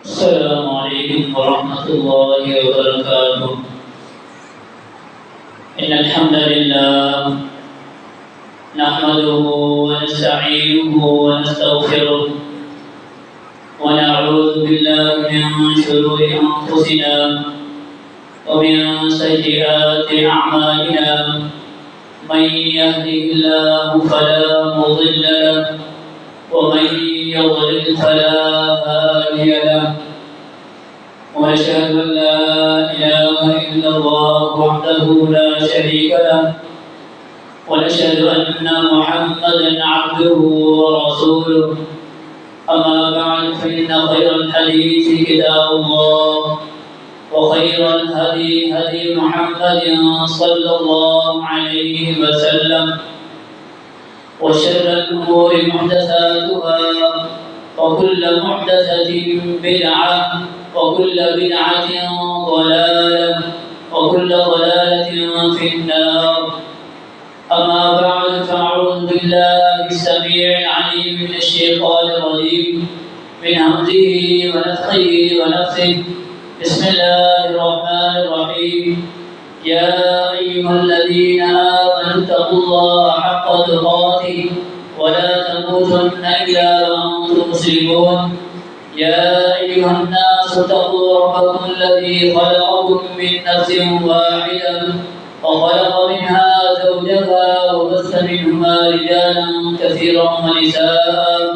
السلام عليكم ورحمة الله وبركاته. إن الحمد لله نحمده ونستعينه ونستغفره ونعوذ بالله من شرور أنفسنا ومن سيئات أعمالنا. من يهده الله فلا مضل له ومن يضلل فلا هادي له. ونشهد أن لا إله إلا الله وحده لا شريك له ونشهد أن محمدا عبده ورسوله. أما بعد فإن خير الحديث كتاب الله وخير الهدي هدي محمد صلى الله عليه وسلم وشر الأمور محدثاتها وكل محدثة بدعة وكل بدعة ضلالة وكل ضلالة في النار. أما بعد فأعوذ بالله السميع العليم من الشيطان الرجيم من همزه ونفخه ونفثه. بسم الله الرحمن الرحيم. يا أيها الذين آمنوا اتقوا الله حق تقاته ولا تموتن إلا وأنتم مسلمون. يا أيها الناس اتقوا ربكم الذي خلقكم من نفس واحدة وخلق منها زوجها وبث منهما رجالا كثيرا ونساء.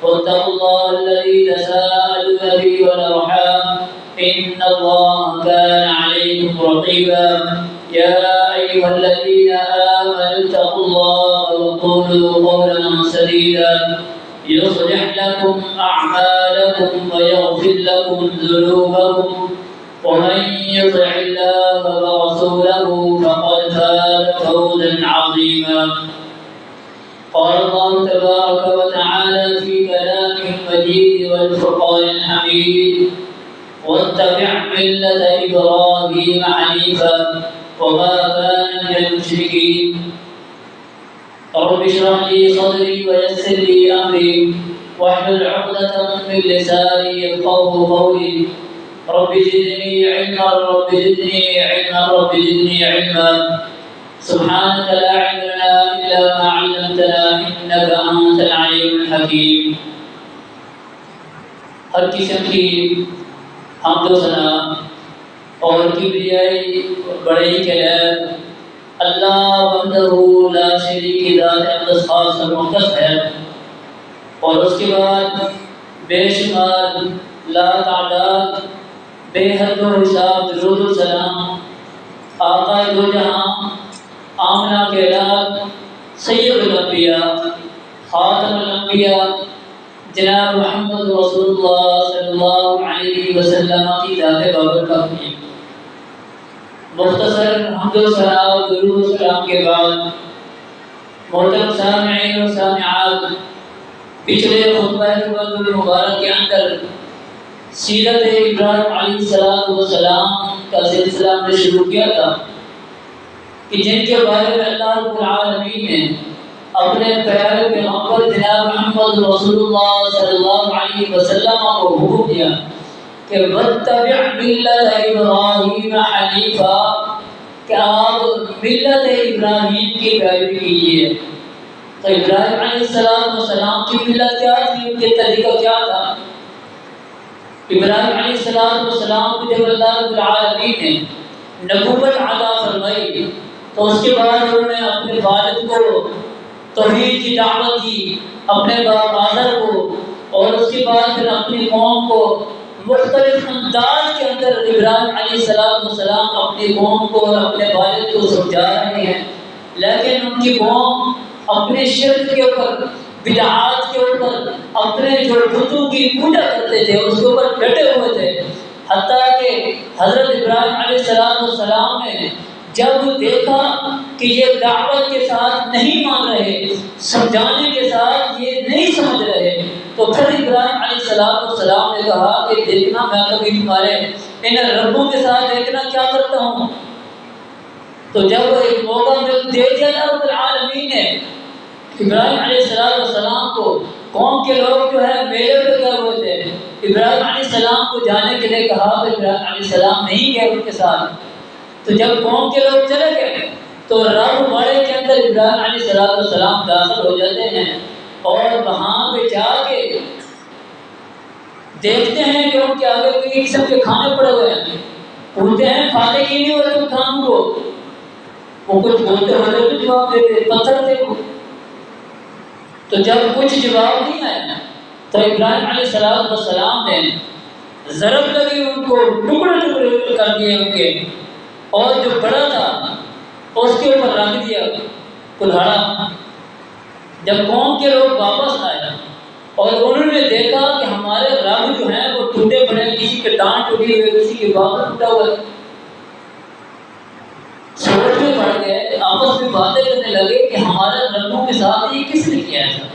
واتقوا الله الذي تساءلون به والأرحام إن الله كان عليكم رقيبا. يا أيها الذين آمنوا اتقوا الله وقولوا قولا سديدا يصلح لكم أعمالكم ويغفر لكم ذنوبكم ومن يطع الله ورسوله فقد فاز فوزا عظيما. قال الله تبارك وتعالى في كلامه المجيد والفرقان الحميد: واتبع ملة إبراهيم حنيفا وما كان من المشركين. رب اشرح لي صدري ويسر لي أمري واحلل عقدة من لساني يفقهوا قولي. رب زدني علما رب زدني علما رب زدني علما. سبحانك لا علم لنا إلا ما علمتنا إنك أنت العليم الحكيم. ہر قسم کی حمد و ثنا اور کبریائی بڑائی کے لیے اللہ وحدہ لا شریک ذات اقدس خاص اور مقدس ہے، اور اس کے بعد بے شمار لا تعداد بے حد و حساب درود و سلام آقا دو جہاں آمنہ کے اولاد سید الانبیاء خاتم الانبیاء جناب محمد رسول اللہ صلی اللہ علیہ وسلم کی ذات بابرکت میں مختصر حمد و ثنا و درود و سلام کے بعد محترم سامعین و سامعات، پچھلے خطبہ المبارک کے اندر سیرت ابراہیم علیہ السلام کا سلسلہ ہم نے شروع کیا تھا کہ جن کے بارے میں اللہ رب العالمین نے اپنے پیارے پیغمبر جناب محمد رسول اللہ صلی اللہ علیہ وسلم کو حکم دیا کہ واتبع ملت ابراہیم حنیفا، کہ آپ ملت ابراہیم کی پیروی کیجیے۔ تو ابراہیم علیہ السلام کی ملت کیا تھی، ان کے طریقہ کیا تھا؟ ابراہیم علیہ السلام کو جب اللہ رب العالمین نے نبوت عطا فرمائی تو اس کے بعد انہوں نے اپنے والد کو توحید کی دعوت دی، اپنے باپ آزر کو، اور اس کے بعد پھر اپنی قوم کو مختلف انداز کے اندر ابراہیم علیہ السلام اپنی قوم کو اور اپنے والد کو سمجھا رہے ہیں، لیکن ان کی قوم اپنے شرک کے اوپر، بدعات کے اوپر، اپنے جو بتوں کی پوجا کرتے تھے اس کے اوپر ڈٹے ہوئے تھے، حتیٰ کہ حضرت ابراہیم علیہ السلام نے جب دیکھا کہ یہ دعوت کے ساتھ نہیں مان رہے، سمجھانے کے ساتھ یہ نہیں سمجھ رہے، تو پھر ابراہیم علیہ السلام نے کہا کہ دیکھنا میں کبھی تمہارے ان ربوں کے ساتھ دیکھنا کیا کرتا ہوں۔ تو جب ایک موقع دے دیا رب العالمین نے ابراہیم علیہ السلام کو، قوم کے لوگ جو ہے میلے پہ گئے ہوئے تھے، ابراہیم علیہ السلام کو جانے کے لیے کہا تو ابراہیم علیہ السلام نہیں گئے ان کے ساتھ. تو جب قوم کے لوگ چلے گئے تو رب بڑے کے اندر ابراہیم علیہ السلام داخل ہو جاتے ہیں اور وہاں پہ جا کے دیکھتے ہیں کہ ان کے آگے کئی قسم کے کھانے پڑے ہوئے ہیں. پوچھتے ہیں کھاتے کی نہیں ہوتے کھانوں کو؟ وہ کچھ بولتے ہوتے تو جواب دیتے پتھر تھے وہ. تو جب کچھ جواب نہیں آیا تو ابراہیم علیہ السلام نے ضرب لگی ان کو ٹکڑے ٹکڑے کر دیے ان کے, اور جو بڑا تھا اس کے اوپر رکھ دیا کلہاڑا. جب قوم کے لوگ واپس آئے اور انہوں نے دیکھا کہ ہمارے رب جو ہیں وہ ٹوٹے پڑے, کسی کے ٹانگ ٹوٹی ہوئی, کسی کے بابر ٹوٹا ہوا ہے, سوچ میں پڑ گئے, آپس میں باتیں کرنے لگے کہ ہمارے ربوں کے ساتھ یہ کس نے کیا ہے.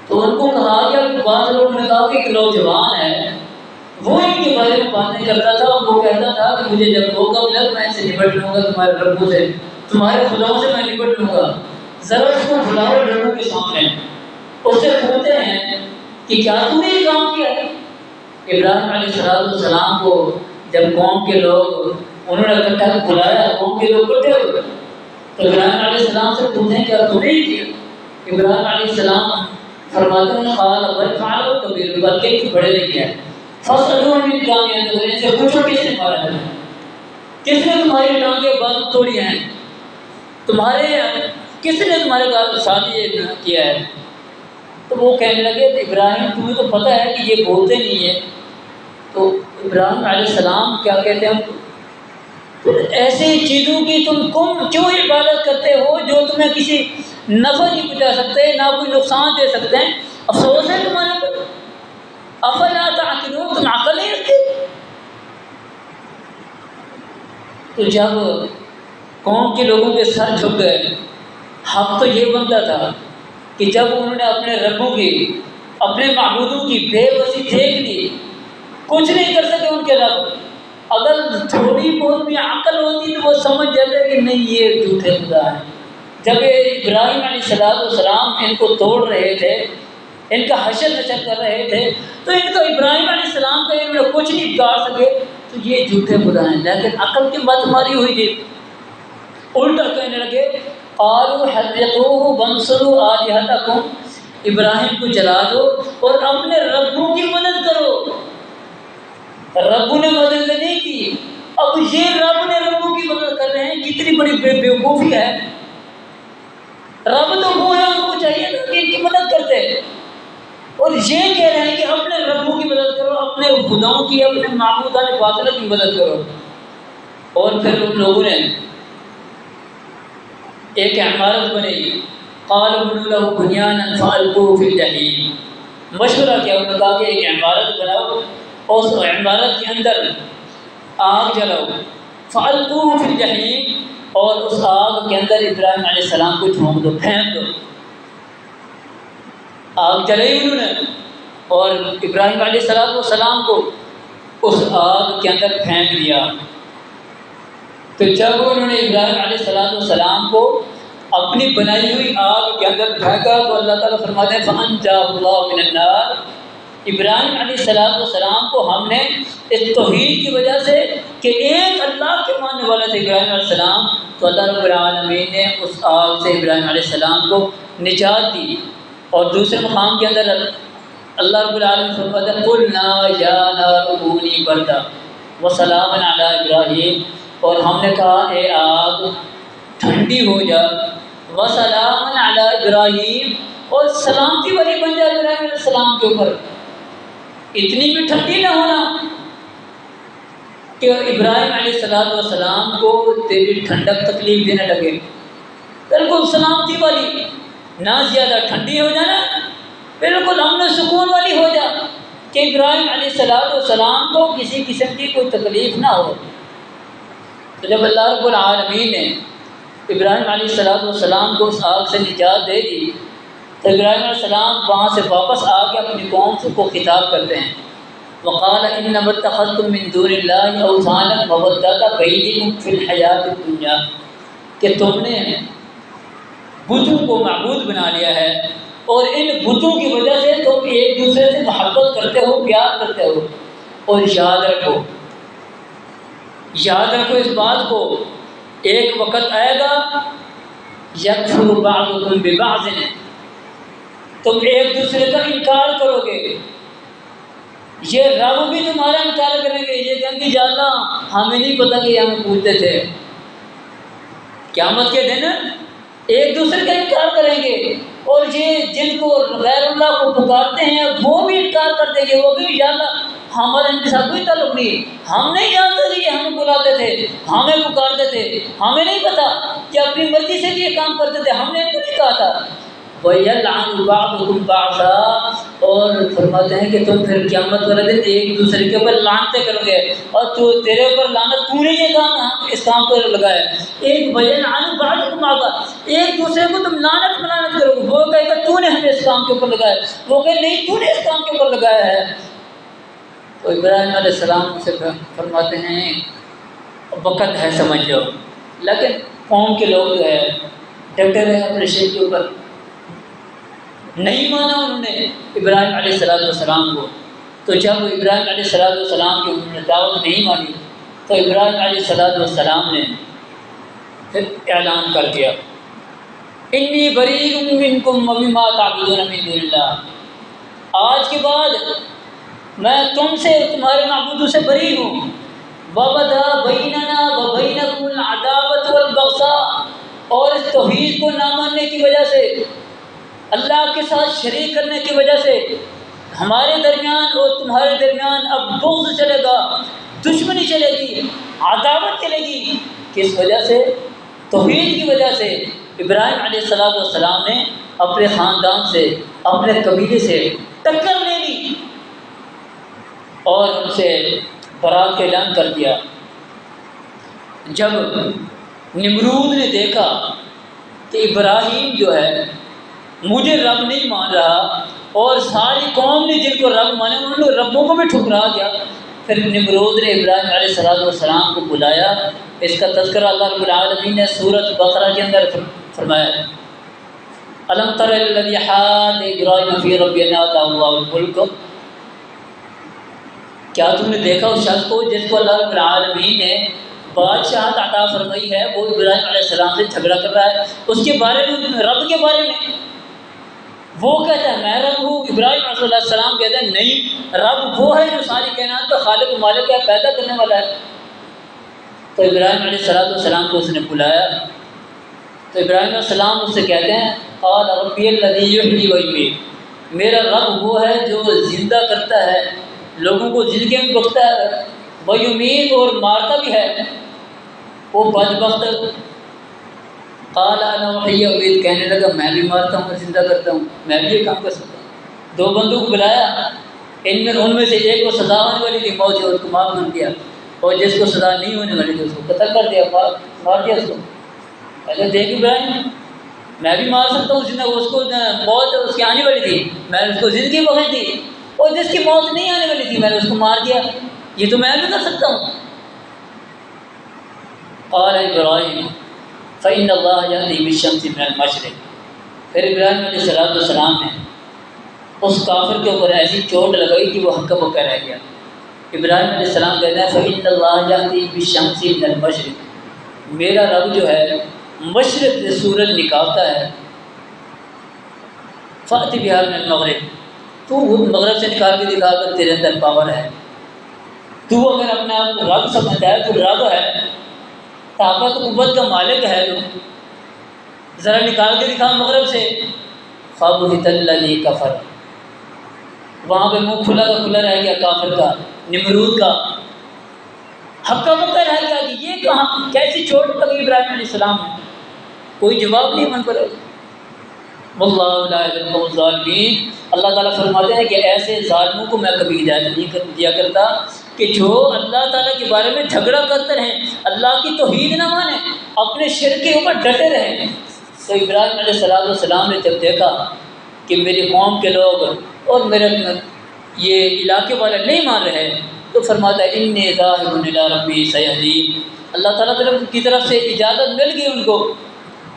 تو ان کو کہا گیا کہ بعض لوگوں نے کہا کہ ایک نوجوان ہے وہ ان کے بارے میں باتیں کرتا تھا اور وہ کہتا تھا کہ مجھے جب موقع ملا میں سے نپٹ لوں گا, تمہارے ربوں سے, تمہارے خداؤں سے میں نپٹ لوں گا, ذرا اس کو بلاؤ ربوں کے سامنے. اس سے پوچھتے ہیں کہ کیا تم نے یہ کام کیا ہے. ابراہیم علیہ السلام کو جب قوم کے لوگ انہوں نے اکٹھا بلایا, قوم کے لوگ اکٹھے ہوئے تو ابراہیم علیہ السلام سے پوچھتے ہیں کیا تم نے یہ کیا. ابراہیم علیہ السلام فرماتے ہیں قال بل فعلوا کبیر, بلکہ کہ بڑے نے کیا ہے. فصلوا من کامیاں, تو ان سے پوچھو کس نے مارا ہے, کس نے تمہاری ٹانگیں بند توڑی ہیں, تمہارے کس نے تمہارے ساتھ یہ کیا ہے. تو وہ کہنے لگے ابراہیم تمہیں تو پتہ ہے کہ یہ بولتے نہیں ہیں. تو ابراہیم علیہ السلام کیا کہتے ہیں, ایسی چیزوں کی تم کیوں عبادت کرتے ہو جو تمہیں کسی نفع نہیں پہنچا سکتے, نہ کوئی نقصان دے سکتے ہیں, افسوس ہے تمہارے پر. افلا تعقلون, تم عقل نہیں رکھتے. تو جب قوم کے لوگوں کے سر جھک گئے, حق تو یہ بنتا تھا کہ جب انہوں نے اپنے ربوں کی, اپنے معبودوں کی بے بسی دیکھ لی, کچھ نہیں کر سکے ان کے رب. اگر تھوڑی بہت بھی عقل ہوتی تو وہ سمجھ جاتے کہ نہیں یہ جھوٹے خدا ہیں. جب ابراہیم علیہ السلام ان کو توڑ رہے تھے, ان کا حشر نشر کر رہے تھے, تو ان کو ابراہیم علیہ السلام کا انہوں نے کچھ نہیں بگاڑ سکے تو یہ جھوٹے خدا ہیں. لیکن عقل کی بات ہماری ہوئی تھی, الٹا کہنے لگے قالوا حرقوه وانصروا آلهتكم, ابراہیم کو جلا دو اور اپنے ربوں کی مدد کرو. ربوں نے مدد نہیں کی, اب یہ رب نے ربوں کی مدد کر رہے ہیں, کتنی بڑی بیوقوفی ہے. رب تو وہ ہے, ان کو چاہیے نا کہ ان کی مدد کرتے, اور یہ کہہ رہے ہیں کہ اپنے ربوں کی مدد کرو, اپنے خداؤں کی, اپنے معبودان باطلہ کی مدد کرو. اور پھر ان لوگوں نے ایک عمارت بنائی, قالوا ابنوا له بنيانا فألقوه في الجحيم. مشورہ کیا, انہوں نے کہا کہ ایک عمارت بناؤ اور اس عمارت کے اندر آگ جلاؤ, فألقوه في الجحيم, اور اس آگ کے اندر ابراہیم علیہ السلام کو جھونک دو, پھینک دو. آگ جلائی انہوں نے اور ابراہیم علیہ السلام کو اس آگ کے اندر پھینک دیا. تو جب انہوں نے ابراہیم علیہ السلام کو اپنی بنائی ہوئی آگ کے اندر پھینکا تو اللہ تعالیٰ فرماتے ہیں فَأَنْجَاهُ اللَّهُ مِنَ النَّارِ. ابراہیم علیہ السلام کو ہم نے اس توحید کی وجہ سے کہ ایک اللہ کے ماننے والا تھے ابراہیم علیہ السلام, تو اللہ رب العالمین نے اس آگ سے ابراہیم علیہ السلام کو نجات دی. اور دوسرے مقام کے اندر اللہ رب العالمین فرماتے ہیں قُلْنَا يَا نَارُ كُونِي بَرْدًا وَسَلَامًا عَلَىٰ إِبْرَاهِيمَ, اور ہم نے کہا اے آگ ٹھنڈی ہو جا, وَسَلَامًا عَلَىٰ إِبْرَاهِيمَ, اور سلامتی والی بن جائے ابراہیم علیہ السلام کے اوپر. اتنی بھی ٹھنڈی نہ ہونا کہ ابراہیم علیہ السلام کو تیری ٹھنڈک تکلیف دینے لگے, بالکل سلامتی والی, نہ زیادہ ٹھنڈی ہو جانا, بالکل امن و سکون والی ہو جا کہ ابراہیم علیہ السلام کو کسی قسم کی کوئی تکلیف نہ ہو. تو جب اللہ رب العالمین نے ابراہیم علیہ السلام کو اس آگ سے نجات دے دی تو ابراہیم علیہ السلام وہاں سے واپس آ کے اپنی قوم کو خطاب کرتے ہیں, وقال انما اتخذتم من دون اللہ اوثانا مودۃ بینکم فی الحیات الدنیا, کہ تم نے بتوں کو معبود بنا لیا ہے اور ان بتوں کی وجہ سے تم ایک دوسرے سے محبت کرتے ہو، پیار کرتے ہو۔ اور یاد رکھو اس بات کو، ایک وقت آئے گا یکفر بعضکم ببعض، تم ایک دوسرے کا انکار کرو گے، یہ رب بھی تمہارا انکار کریں گے، یہ کہیں گے یا اللہ ہمیں نہیں پتہ کہ ہم پوچھتے تھے۔ قیامت کے دن ایک دوسرے کا انکار کریں گے، اور یہ جن کو غیر اللہ کو پکارتے ہیں وہ بھی انکار کر دیں گے، وہ بھی یا اللہ ہمارا ان کے ساتھ کوئی تعلق نہیں، ہم نہیں جانتے کہ یہ ہمیں بلاتے تھے، ہمیں پکارتے تھے، ہمیں نہیں پتا کہ اپنی مرضی سے بھی یہ کام کرتے تھے، ہم نے ان کو نہیں کہا تھا۔ وَيَلْعَنُ بَعْضُكُمْ بَعْضًا، اور فرماتے ہیں کہ تم پھر قیامت والے دن ایک دوسرے کے اوپر لعنتیں کرو گے، اور تیرے اوپر لعنت، تو نے یہ کام اس کام کو لگایا ہے۔ ایک وَيَلْعَنُ بَعْضُكُمْ بَعْضًا، ایک دوسرے کو تم لعنت کرو گے، وہ کہے گا تو نے ہمیں اس کام کے اوپر لگایا، وہ کہے نہیں تو نے اس کام کے اوپر لگایا ہے۔ تو ابراہیم علیہ السلام سے فرماتے ہیں وقت ہے سمجھ جاؤ، لیکن قوم کے لوگ جو ہے ڈٹے رہے اپنے شیخ کے اوپر، نہیں مانا انہوں نے ابراہیم علیہ السلام کو۔ تو جب ابراہیم علیہ السلام کی انہوں نے دعوت نہیں مانی تو ابراہیم علیہ السلام نے پھر اعلان کر دیا انی بریء منکم ومما تعبدون من دون اللہ، آج کے بعد میں تم سے، تمہارے معبودوں سے بری ہوں۔ وَبَدَا بَيْنَنَا وَبَيْنَكُمُ الْعَدَاوَةُ وَالْبَغْضَاءُ، اور اس توحید کو نہ ماننے کی وجہ سے، اللہ کے ساتھ شریک کرنے کی وجہ سے ہمارے درمیان اور تمہارے درمیان اب بغض چلے گا، دشمنی چلے گی، عداوت چلے گی۔ کس وجہ سے؟ توحید کی وجہ سے۔ ابراہیم علیہ السلام نے اپنے خاندان سے، اپنے قبیلے سے ٹکر لے لی اور ان سے برات کا اعلان کر دیا۔ جب نمرود نے دیکھا کہ ابراہیم جو ہے مجھے رب نہیں مان رہا، اور ساری قوم نے جن کو رب مانے انہوں نے ربوں کو بھی ٹھکرا دیا، پھر نمرود نے ابراہیم علیہ السلام کو بلایا۔ اس کا تذکرہ اللہ رب العالمین نے سورۃ بقرہ کے اندر فرمایا ہے، الم تر الی الذی حاج ابراہیم فی ربہ ان آتاہ اللہ الملک، کیا تم نے دیکھا اس شخص کو جس کو اللہ رب العالمین نے بادشاہت عطا فرمائی ہے، وہ ابراہیم علیہ السلام سے جھگڑا کر رہا ہے اس کے بارے میں، رب کے بارے میں۔ وہ کہتا ہے میں رب ہوں، ابراہیم علیہ السلام کہتے ہیں نہیں، رب وہ ہے جو ساری کائنات کا خالق و مالک ہے، پیدا کرنے والا ہے۔ تو ابراہیم علیہ السلام کو اس نے بلایا، تو ابراہیم علیہ السلام اس سے کہتے ہیں قال ربی الذی یحیی ویمیت، میرا رب وہ ہے جو زندہ کرتا ہے، لوگوں کو زندگی میں بخشتا ہے، ویمیت اور مارتا بھی ہے، وہ بدبخت۔ قال انا احیی وامیت، کہنے لگا میں بھی مارتا ہوں اور زندہ کرتا ہوں، میں بھی یہ کام کر سکتا ہوں۔ دو بندوں کو بلایا، ان میں سے ایک کو سزا ہونے والی تھی موت، جو اس کو معاف کر دیا، اور جس کو سزا نہیں ہونے والی تھی اس کو قتل کر دیا، مار دیا اس کو۔ پہلے دیکھ ابراہیم میں بھی مار سکتا ہوں زندہ، اس کو موت اس کی آنے والی تھی میں نے اس کو زندگی بخش دی، اور جس کی موت نہیں آنے والی تھی میں نے اس کو مار دیا، یہ تو میں بھی کر سکتا ہوں۔ قال ابراہیم فإن اللہ یہدی بالشمس من المشرق، پھر ابراہیم علیہ السلام نے اس کافر کے اوپر ایسی چوٹ لگائی کہ وہ ہکا بکا رہ گیا۔ ابراہیم علیہ السلام کہتے ہیں فإن اللہ یہدی بالشمس من المشرق، میرا رب جو ہے مشرق سے سورج نکالتا ہے، فأتی بہا من المغرب، تو مغرب سے نکال کے دکھا کر تیرے اندر پاور ہے، تو اگر اپنے آپ کو رب سمجھتا ہے تو رب ہے، طاقت قوت کا مالک ہے، تو ذرا نکال کے دکھا مغرب سے۔ فَبُهِتَ الَّذِي كَفَرَ، وہاں پہ منہ کھلا کا کھلا رہ گیا کافر کا، نمرود کا ہکا بکا رہ گیا کہ یہ کہاں کیسی چوٹ لگی ابراہیم علیہ السلام نے، کوئی جواب نہیں من پر۔ واللہ لا یہدی القوم الظالمین، اللہ تعالیٰ فرماتے ہیں کہ ایسے ظالموں کو میں کبھی ہدایت نہیں دیا کرتا کہ جو اللہ تعالیٰ کے بارے میں جھگڑا کرتے رہیں، اللہ کی توحید نہ مانیں، اپنے شرک کے اوپر ڈٹے رہیں۔ تو ابراہیم علیہ السلام نے جب دیکھا کہ میری قوم کے لوگ اور میرے یہ علاقے والے نہیں مان رہے، تو فرماتا ہے انی ذاہب الی ربی سیہدین، اللہ تعالیٰ کی طرف سے اجازت مل گئی ان کو،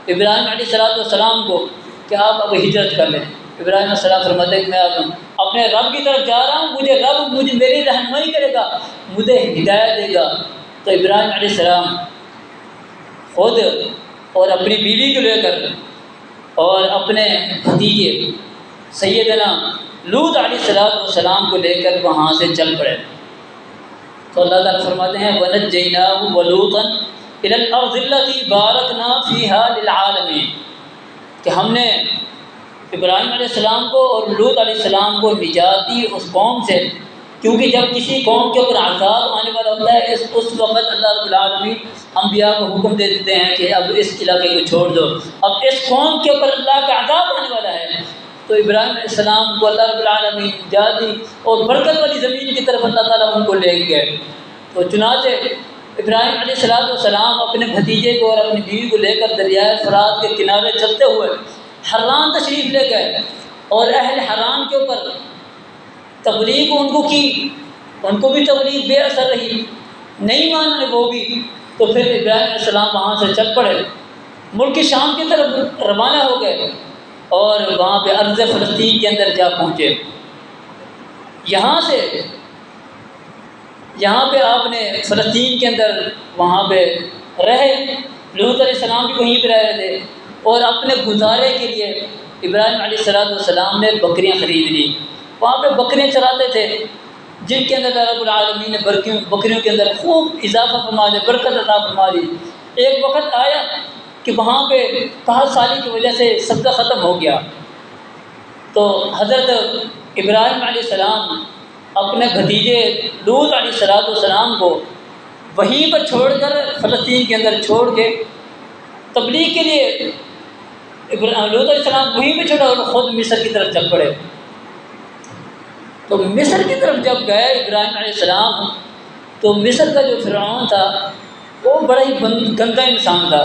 ابراہیم علیہ السلام کو، کہ آپ اب ہجرت کر لیں، ابراہیم علیہ السلام فرماتے ہیں کہ میں اپنے رب کی طرف جا رہا ہوں، مجھے میری رہنمائی کرے گا، مجھے ہدایت دے گا۔ تو ابراہیم علیہ السلام خود اور اپنی بیوی کو لے کر اور اپنے بھتیجے سیدنا لوط علیہ السلام کو لے کر وہاں سے چل پڑے۔ تو اللہ تعالیٰ فرماتے ہیں وَنَجَّيْنَاهُ وَلُوطًا إِلَى الْأَرْضِ الَّتِي بَارَكْنَا فِيهَا لِلْعَالَمِينَ کہ ہم نے ابراہیم علیہ السلام کو اور لوط علیہ السلام کو نجات دی اس قوم سے، کیونکہ جب کسی قوم کے اوپر عذاب آنے والا ہوتا ہے اس وقت اللہ رب العالمین انبیاء کو حکم دے دیتے ہیں کہ اب اس علاقے کو چھوڑ دو، اب اس قوم کے اوپر اللہ کا عذاب آنے والا ہے۔ تو ابراہیم علیہ السلام کو اللہ رب العالمین نجات دی اور برکت والی زمین کی طرف اللہ تعالیٰ ان کو لے گئے۔ تو چنانچہ ابراہیم علیہ السلام اپنے بھتیجے کو اور اپنی بیوی کو لے کر دریائے فرات کے کنارے چلتے ہوئے حران تشریف لے گئے، اور اہل حران کے اوپر تبلیغ ان کو کی، ان کو بھی تبلیغ بے اثر رہی، نہیں مانے وہ بھی۔ تو پھر ابراہیم علیہ السلام وہاں سے چل پڑے، ملک شام کی طرف روانہ ہو گئے اور وہاں پہ ارض فلسطین کے اندر جا پہنچے۔ یہاں پہ آپ نے فلسطین کے اندر وہاں پہ رہے، لوط علیہ السلام بھی وہیں پہ رہ رہے تھے، اور اپنے گزارے کے لیے ابراہیم علیہ السلام نے بکریاں خرید لی، وہاں پہ بکریاں چراتے تھے، جن کے اندر رب العالمین نے بکریوں کے اندر خوب اضافہ فرما دیا، برکت عطا فرما دی۔ ایک وقت آیا کہ وہاہ پہ قحط سالی کی وجہ سے سبزہ ختم ہو گیا، تو حضرت ابراہیم علیہ السلام اپنے بھتیجے لوط علیہ السلام کو وہیں پر چھوڑ کر فلسطین کے اندر چھوڑ کے تبلیغ کے لیے لوط علیہ السلام وہیں پہ چھوڑا اور خود مصر کی طرف چل پڑے۔ تو مصر کی طرف جب گئے ابراہیم علیہ السلام تو مصر کا جو فرعون تھا وہ بڑا ہی گندا انسان تھا،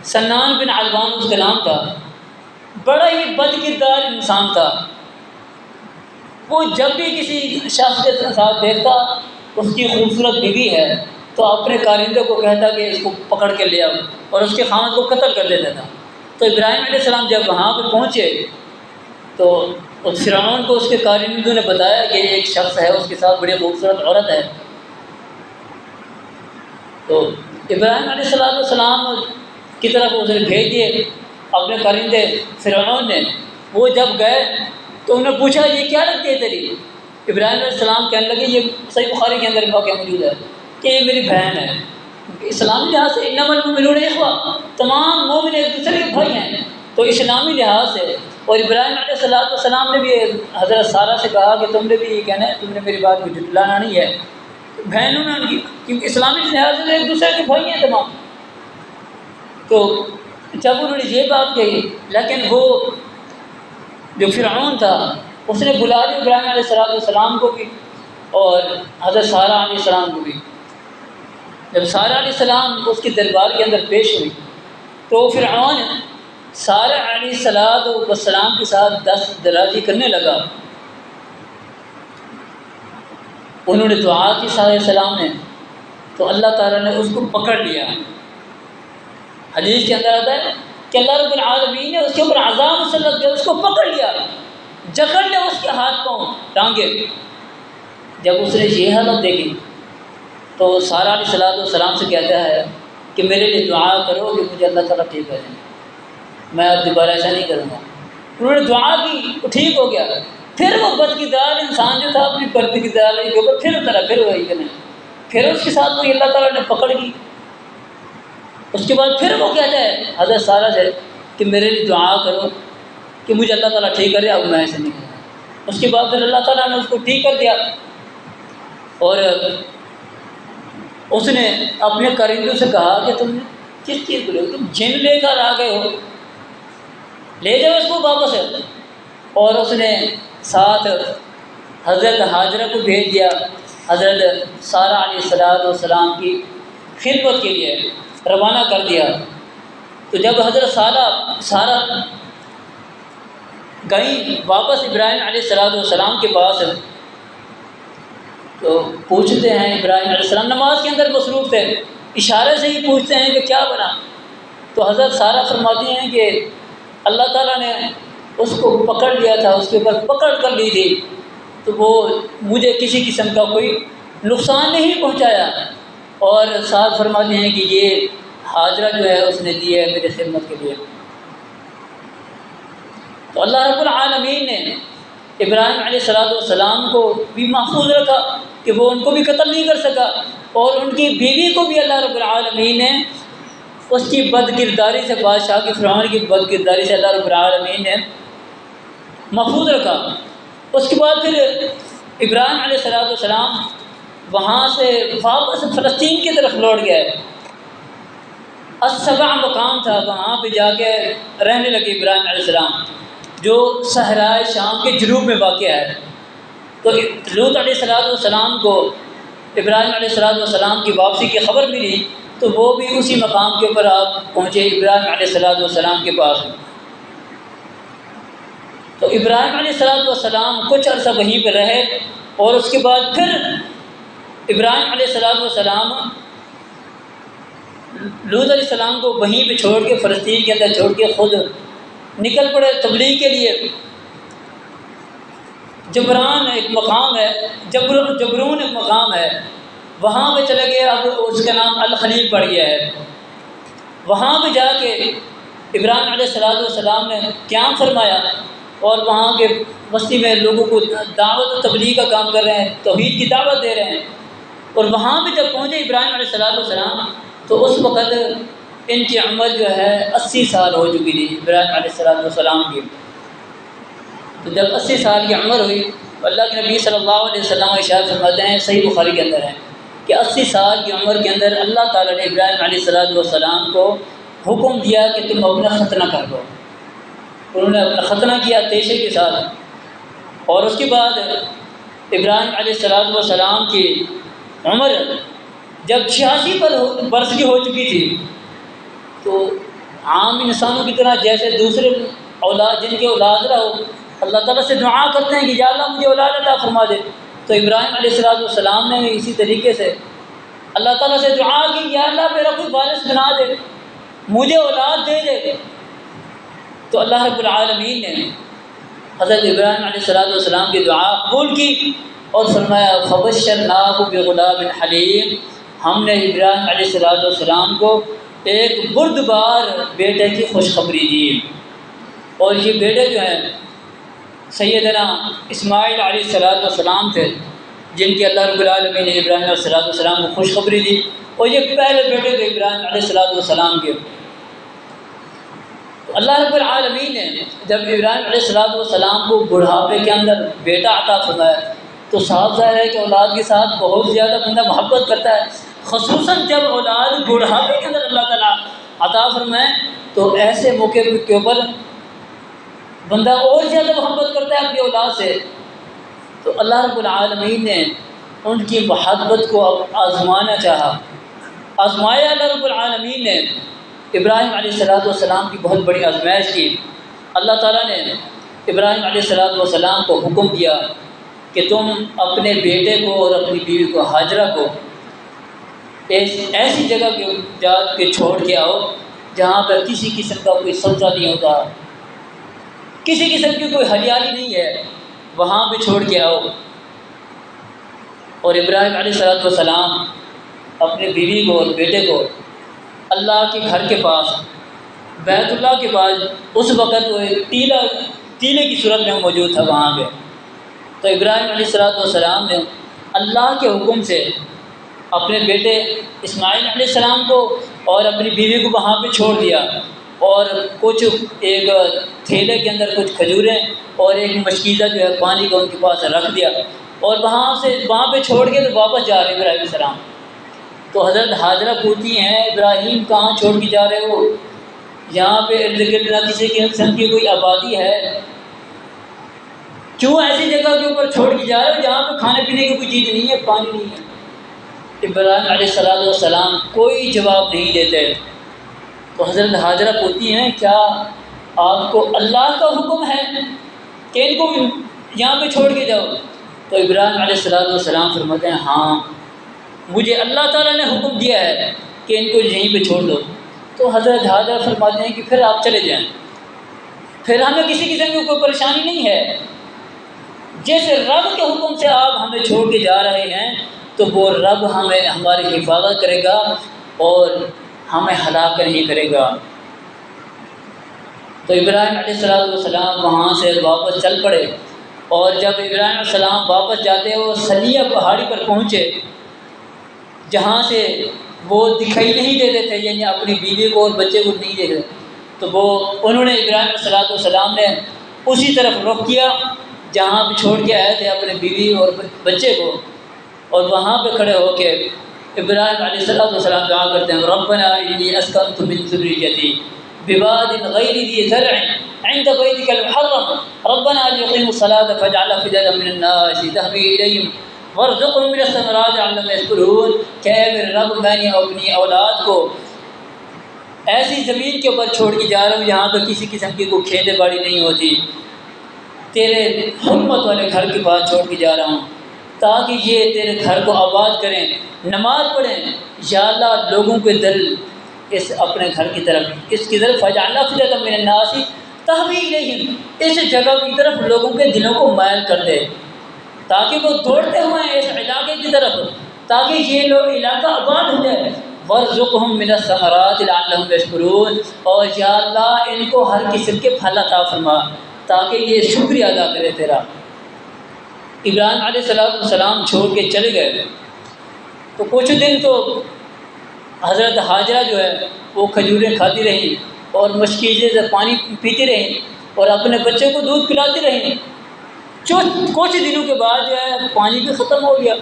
سنان بن علوان اس کا نام تھا، بڑا ہی بد کردار انسان تھا۔ وہ جب بھی کسی شخص کے ساتھ دیکھتا اس کی خوبصورت بیوی ہے تو اپنے کارندے کو کہتا کہ اس کو پکڑ کے لے آؤ، اور اس کے خاوند کو قتل کر دیتا تھا۔ تو ابراہیم علیہ السلام جب وہاں پہ پہنچے تو اس فرعون کو اس کے کارندوں نے بتایا کہ ایک شخص ہے، اس کے ساتھ بڑی خوبصورت عورت ہے۔ تو ابراہیم علیہ السلام کی طرف اسے بھیج دیے اپنے کارندے فرعون نے۔ وہ جب گئے تو انہوں نے پوچھا یہ کیا لگتی ہے تیری؟ ابراہیم علیہ السلام کہنے لگے یہ صحیح بخاری کے اندر واقعہ موجود ہے کہ یہ میری بہن ہے۔ اسلامی لحاظ سے انما المؤمنون اخوہ، تمام مومن ایک دوسرے کے بھائی ہیں، تو اسلامی لحاظ سے۔ اور ابراہیم علیہ السلام نے بھی حضرت سارہ سے کہا کہ تم نے بھی یہ کہنا ہے، تم نے میری بات کو جھٹلانا نہیں ہے، بہنوں میں ان کی، کیونکہ اسلامی لحاظ سے ایک دوسرے کے بھائی ہیں تمام۔ تو جب انہوں نے یہ بات کہی، لیکن وہ جو فرعون تھا اس نے بلا لیا ابراہیم علیہ السلام کو بھی اور حضرت سارہ علیہ السلام کو بھی۔ جب سارہ علیہ السلام اس کے دربار کے اندر پیش ہوئی تو فرعون سارہ علیہ السلام کے ساتھ دست درازی کرنے لگا۔ انہوں نے دعا کی سارہ علیہ السلام نے، تو اللہ تعالیٰ نے اس کو پکڑ لیا۔ حدیث کے اندر آتا ہے کہ اللہ رب العالمین نے اس کے اوپر عذاب مسلط کیا، اس کو پکڑ لیا، جکڑ لیا اس کے ہاتھ پاؤں ٹانگے۔ جب اس نے یہ حالت دیکھی تو سارہ علیہ السلام سے کہتا ہے کہ میرے لیے دعا کرو کہ مجھے اللہ تعالیٰ ٹھیک کر دیں، میں اب دوبارہ ایسا نہیں کروں گا۔ انہوں نے دعا کی، وہ ٹھیک ہو گیا۔ پھر وہ بدکردار انسان جو تھا اپنی بدکرداری کے اوپر پھر اترا، پھر وہی کرنے، پھر اس کے ساتھ وہی اللہ تعالیٰ نے پکڑ لی۔ اس کے بعد پھر وہ کہتا ہے حضرت سارہ سے کہ میرے لیے دعا کرو کہ مجھے اللہ تعالیٰ ٹھیک کر دے، اب میں ایسے نہیں کروں گا۔ اس کے بعد پھر اللہ تعالیٰ نے اس کو ٹھیک کر دیا، اور اس نے اپنے کارندوں سے کہا کہ تم کس چیز کو لے، تم جن لے کر آ گئے ہو، لے جاؤ اس کو واپس۔ اور اس نے ساتھ حضرت ہاجرہ کو بھیج دیا حضرت سارہ علیہ السلام کی خدمت کے لیے روانہ کر دیا۔ تو جب حضرت سارہ گئیں واپس ابراہیم علیہ السلام کے پاس، تو پوچھتے ہیں ابراہیم علیہ السلام نماز کے اندر مصروف تھے، اشارے سے ہی پوچھتے ہیں کہ کیا بنا؟ تو حضرت سارہ فرماتی ہیں کہ اللہ تعالیٰ نے اس کو پکڑ لیا تھا، اس کے اوپر پکڑ کر لی تھی، تو وہ مجھے کسی قسم کا کوئی نقصان نہیں پہنچایا۔ اور ساتھ فرماتے ہیں کہ یہ حاجرہ جو ہے اس نے دی ہے میرے خدمت کے لیے۔ تو اللہ رب العالمین نے ابراہیم علیہ السلام کو بھی محفوظ رکھا کہ وہ ان کو بھی قتل نہیں کر سکا، اور ان کی بیوی کو بھی اللہ رب العالمین نے اس کی بد کرداری سے، بادشاہ کی فرعون کی بد کرداری سے اللہ رب العالمین نے محفوظ رکھا۔ اس کے بعد پھر ابراہیم علیہ السلام وہاں سے واپس فلسطین کی طرف لوٹ گئے۔ السبع مقام تھا، وہاں پہ جا کے رہنے لگے ابراہیم علیہ السلام، جو صحرائے شام کے جنوب میں واقع ہے۔ تو لوط علیہ السلام کو ابراہیم علیہ السلام کی واپسی کی خبر ملی، تو وہ بھی اسی مقام کے اوپر آپ پہنچے ابراہیم علیہ السلام کے پاس۔ تو ابراہیم علیہ السلام کچھ عرصہ وہیں پہ رہے، اور اس کے بعد پھر ابراہیم علیہ السلام لوط علیہ السلام کو وہیں پہ چھوڑ کے، فلسطین کے اندر چھوڑ کے خود نکل پڑے تبلیغ کے لیے۔ جبران ایک مقام ہے، جبرون ایک مقام ہے، وہاں پہ چلے گئے۔ اب اس کا نام الخلیل پڑ گیا ہے۔ وہاں پہ جا کے ابراہیم علیہ السلام نے قیام فرمایا، اور وہاں کے بستی میں لوگوں کو دعوت و تبلیغ کا کام کر رہے ہیں، توحید کی دعوت دے رہے ہیں۔ اور وہاں پہ جب پہنچے ابراہیم علیہ السلام، تو اس وقت ان کی عمر جو ہے 80 سال ہو چکی تھی ابراہیم علیہ السلام کی۔ تو جب 80 سال کی عمر ہوئی، تو اللہ کے نبی صلی اللہ علیہ وسلم ارشاد فرماتے ہیں، صحیح بخاری کے اندر ہے کہ 80 سال کی عمر کے اندر اللہ تعالیٰ نے ابراہیم علیہ السلام کو حکم دیا کہ تم اپنا ختنہ کر دو۔ انہوں نے اپنا ختنہ کیا تیشے کے ساتھ۔ اور اس کے بعد ابراہیم علیہ السلام کی عمر جب 86 برس کی ہو چکی تھی، تو عام انسانوں کی طرح جیسے دوسرے اولاد جن کے اولاد نہ ہو، اللہ تعالیٰ سے دعا کرتے ہیں کہ یا اللہ مجھے اولاد عطا فرما دے، تو ابراہیم علیہ السلام نے اسی طریقے سے اللہ تعالیٰ سے دعا کی، یا اللہ میرا کوئی وارث بنا دے، مجھے اولاد دے دے۔ تو اللہ رب العالمین نے حضرت ابراہیم علیہ السلام کی دعا قبول کی، اور فرمایا فبشرناہ بغلام حلیم، ہم نے ابراہیم علیہ السلام کو ایک بردبار بیٹے کی خوشخبری دی۔ اور یہ بیٹے جو ہیں سیدنا اسماعیل علیہ السلام تھے، جن کی اللہ رب العالمین نے ابراہیم علیہ السلام کو خوشخبری دی، اور یہ پہلے بیٹے تھے ابراہیم علیہ السلام کے۔ تو اللہ رب العالمین نے جب ابراہیم علیہ السلام کو بڑھاپے کے اندر بیٹا عطا فرمایا، تو صاف ظاہر ہے کہ اولاد کے ساتھ بہت زیادہ بندہ محبت کرتا ہے، خصوصاً جب اولاد بڑھاپے کے اندر اللہ تعالیٰ عطا فرمائے، تو ایسے موقع کے اوپر بندہ اور زیادہ محبت کرتا ہے اپنی اولاد سے۔ تو اللہ رب العالمین نے ان کی محبت کو آزمانا چاہا، آزمایا اللہ رب العالمین نے۔ ابراہیم علیہ السلام کی بہت بڑی آزمائش کی۔ اللہ تعالیٰ نے ابراہیم علیہ السلام کو حکم دیا کہ تم اپنے بیٹے کو اور اپنی بیوی کو حاجرہ کو ایسی جگہ پہ جا کے چھوڑ کے آؤ جہاں پر کسی قسم کا کوئی سبزہ نہیں ہوتا، کسی قسم کی کوئی ہریالی نہیں ہے، وہاں پہ چھوڑ کے آؤ۔ اور ابراہیم علیہ السلام اپنے بیوی کو اور بیٹے کو اللہ کے گھر کے پاس، بیت اللہ کے پاس، اس وقت وہ ایک ٹیلے کی صورت میں موجود تھا وہاں پہ۔ تو ابراہیم علیہ السلام نے اللہ کے حکم سے اپنے بیٹے اسماعیل علیہ السلام کو اور اپنی بیوی کو وہاں پہ چھوڑ دیا، اور کچھ ایک تھیلے کے اندر کچھ کھجوریں اور ایک مشکیزہ جو ہے پانی کا ان کے پاس رکھ دیا، اور وہاں پہ چھوڑ کے تو واپس جا رہے ابراہیم علیہ السلام۔ تو حضرت حاجرہ پوچھتی ہیں ابراہیم کہاں چھوڑ کے جا رہے ہو؟ یہاں پہ ارد گرد نہ کسی قسم کی کوئی آبادی ہے، کیوں ایسی جگہ کے اوپر چھوڑ کے جا رہے ہو جہاں پہ کھانے پینے کی کوئی چیز نہیں ہے، پانی نہیں ہے؟ ابراہیم علیہ السلام کوئی جواب نہیں دیتے۔ تو حضرت حاجرہ پوچھتی ہیں کیا آپ کو اللہ کا حکم ہے کہ ان کو یہاں پہ چھوڑ کے جاؤ؟ تو ابراہیم علیہ السلام فرماتے ہیں ہاں، مجھے اللہ تعالیٰ نے حکم دیا ہے کہ ان کو یہیں پہ چھوڑ دو۔ تو حضرت حاجرہ فرماتے ہیں کہ پھر آپ چلے جائیں۔ پھر ہمیں کسی قسم کی کوئی پریشانی نہیں ہے۔ جس رب کے حکم سے آپ ہمیں چھوڑ کے جا رہے ہیں تو وہ رب ہمیں ہماری حفاظت کرے گا اور ہمیں ہلاک نہیں کرے گا۔ تو ابراہیم علیہ السلام وہاں سے واپس چل پڑے، اور جب ابراہیم علیہ السلام واپس جاتے وہ سلیہ پہاڑی پر پہنچے، جہاں سے وہ دکھائی نہیں دیتے تھے، یعنی اپنی بیوی کو اور بچے کو نہیں دیکھتے، تو وہ انہوں نے ابراہیم علیہ السلام نے اسی طرف رخ کیا جہاں پہ چھوڑ کے آئے تھے اپنے بیوی اور بچے کو، اور وہاں پہ کھڑے ہو کے ابراہیم علیہ السلام دعا کرتے ہیں، ربنا انی اسکنت من ذریتی بواد غیر ذی زرع عند بیتک المحرم ربنا لیقیموا الصلاة فاجعل افئدة من الناس تهوی الیہم وارزقهم من الثمرات لعلهم یشکرون، کہ اے میرے رب میں نے اپنی اولاد کو ایسی زمین کے اوپر چھوڑ کے جا رہا ہوں جہاں پہ کسی قسم کی کوئی کھیتی باڑی نہیں ہوتی، تیرے حرمت والے گھر کے پاس چھوڑ کے جا رہا ہوں تاکہ یہ تیرے گھر کو آباد کریں، نماز پڑھیں، یا اللہ لوگوں کے دل اس اپنے گھر کی طرف اس کی طرف فجعل افئدة من الناس تهوی الیہم، اس جگہ کی طرف لوگوں کے دلوں کو مائل کر دے تاکہ وہ دوڑتے ہوئے اس علاقے کی طرف، تاکہ یہ لوگ علاقہ آباد ہو جائے، وارزقهم من الثمرات لعلهم یشکرون، اور یا اللہ ان کو ہر قسم کے پھل عطا فرما تاکہ یہ شکریہ ادا کرے تیرا۔ ابراہیم علیہ السلام چھوڑ کے چلے گئے تو کچھ دن تو حضرت ہاجرہ جو ہے وہ کھجوریں کھاتی رہیں اور مشکیزے سے پانی پیتی رہیں اور اپنے بچے کو دودھ پلاتی رہیں۔ کچھ دنوں کے بعد جو ہے پانی بھی ختم ہو گیا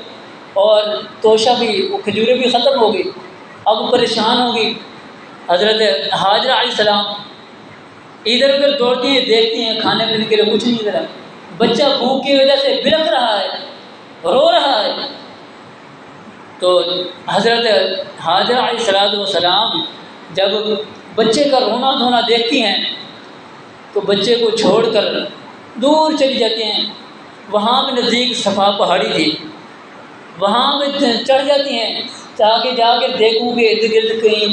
اور توشہ بھی، وہ کھجوریں بھی ختم ہو گئی، اب پریشان ہو گئی۔ حضرت ہاجرہ علیہ السلام ادھر ادھر دوڑتی ہیں، دیکھتی ہیں کھانے پینے کے لیے کچھ نہیں ملا، بچہ بھوک کی وجہ سے بلک رہا ہے، رو رہا ہے۔ تو حضرت ہاجرہ علیہ السلام جب بچے کا رونا دھونا دیکھتی ہیں تو بچے کو چھوڑ کر دور چلی جاتی ہیں۔ وہاں پہ نزدیک صفا پہاڑی تھی، وہاں پہ چڑھ جاتی ہیں تاکہ جا کر دیکھوں کہ ارد گرد کہیں